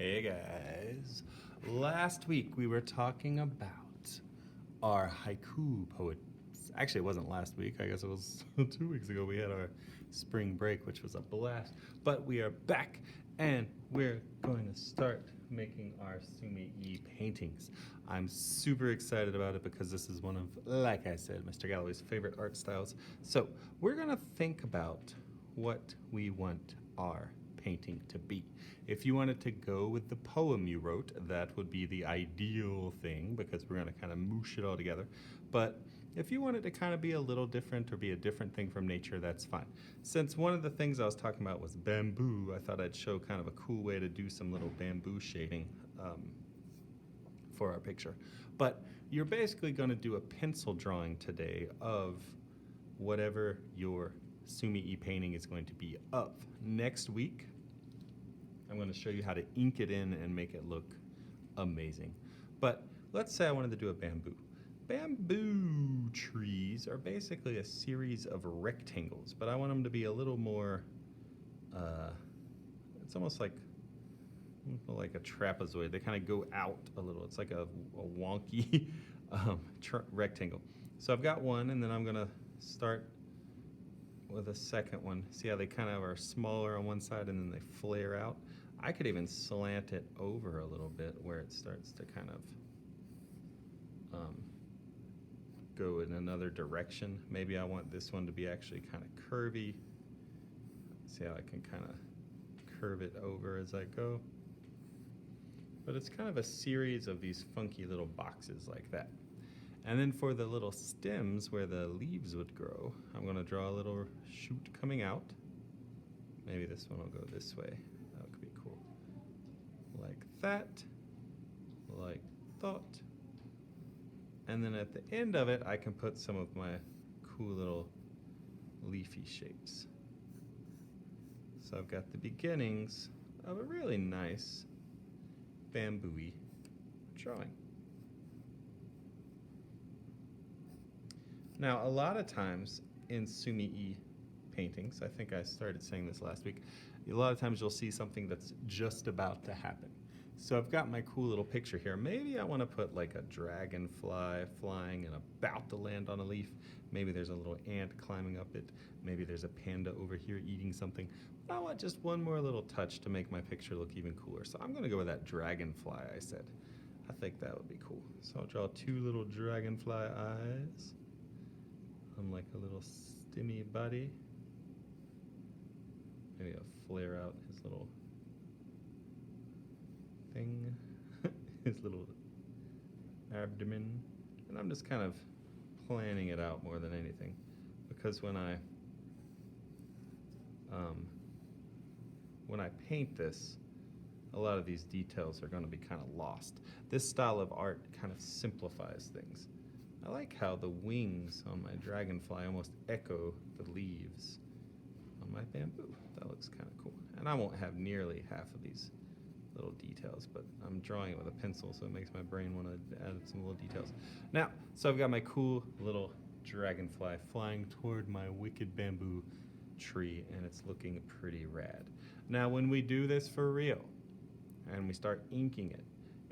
Hey guys. Last week we were talking about our haiku poets. Actually, it wasn't last week. I guess it was 2 weeks ago. We had our spring break, which was a blast. But we are back and we're going to start making our Sumi-E paintings. I'm super excited about it because this is one of, like I said, Mr. Galloway's favorite art styles. So we're going to think about what we want our painting to be. If you wanted to go with the poem you wrote, that would be the ideal thing because we're going to kind of moosh it all together. But if you wanted to kind of be a little different or be a different thing from nature, that's fine. Since one of the things I was talking about was bamboo, I thought I'd show kind of a cool way to do some little bamboo shading for our picture. But you're basically going to do a pencil drawing today of whatever your Sumi-E painting is going to be of. Next week, I'm going to show you how to ink it in and make it look amazing. But let's say I wanted to do a bamboo. Bamboo trees are basically a series of rectangles, but I want them to be a little more, it's almost like a trapezoid. They kind of go out a little. It's like a wonky rectangle. So I've got one, and then I'm going to start with a second one. See how they kind of are smaller on one side and then they flare out? I could even slant it over a little bit where it starts to kind of go in another direction. Maybe I want this one to be actually kind of curvy. See how I can kind of curve it over as I go. But it's kind of a series of these funky little boxes like that. And then for the little stems where the leaves would grow, I'm going to draw a little shoot coming out. Maybe this one will go this way. That could be cool. Like that. Like that. And then at the end of it, I can put some of my cool little leafy shapes. So I've got the beginnings of a really nice bamboo-y drawing. Now, a lot of times in Sumi-E paintings, I think I started saying this last week, a lot of times you'll see something that's just about to happen. So I've got my cool little picture here. Maybe I want to put like a dragonfly flying and about to land on a leaf. Maybe there's a little ant climbing up it. Maybe there's a panda over here eating something. But I want just one more little touch to make my picture look even cooler. So I'm going to go with that dragonfly I said. I think that would be cool. So I'll draw 2 little dragonfly eyes. I'm like a little stimmy body. Maybe I'll flare out his little thing, his little abdomen. And I'm just kind of planning it out more than anything. Because when I paint this, a lot of these details are going to be kind of lost. This style of art kind of simplifies things. I like how the wings on my dragonfly almost echo the leaves on my bamboo. That looks kind of cool. And I won't have nearly half of these little details, but I'm drawing it with a pencil, so it makes my brain want to add some little details. Now, so I've got my cool little dragonfly flying toward my wicked bamboo tree, and it's looking pretty rad. Now, when we do this for real, and we start inking it,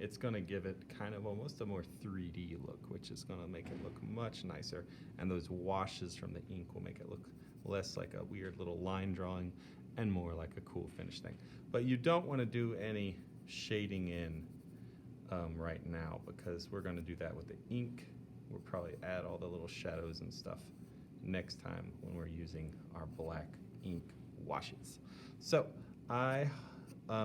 it's going to give it kind of almost a more 3D look, which is going to make it look much nicer. And those washes from the ink will make it look less like a weird little line drawing and more like a cool finished thing. But you don't want to do any shading in right now because we're going to do that with the ink. We'll probably add all the little shadows and stuff next time when we're using our black ink washes. So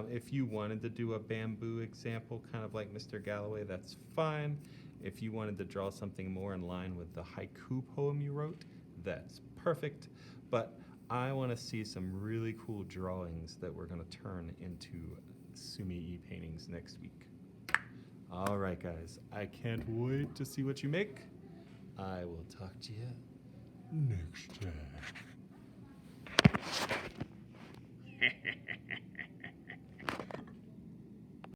if you wanted to do a bamboo example, kind of like Mr. Galloway, that's fine. If you wanted to draw something more in line with the haiku poem you wrote, that's perfect. But I want to see some really cool drawings that we're going to turn into Sumi-E paintings next week. All right, guys, I can't wait to see what you make. I will talk to you next time.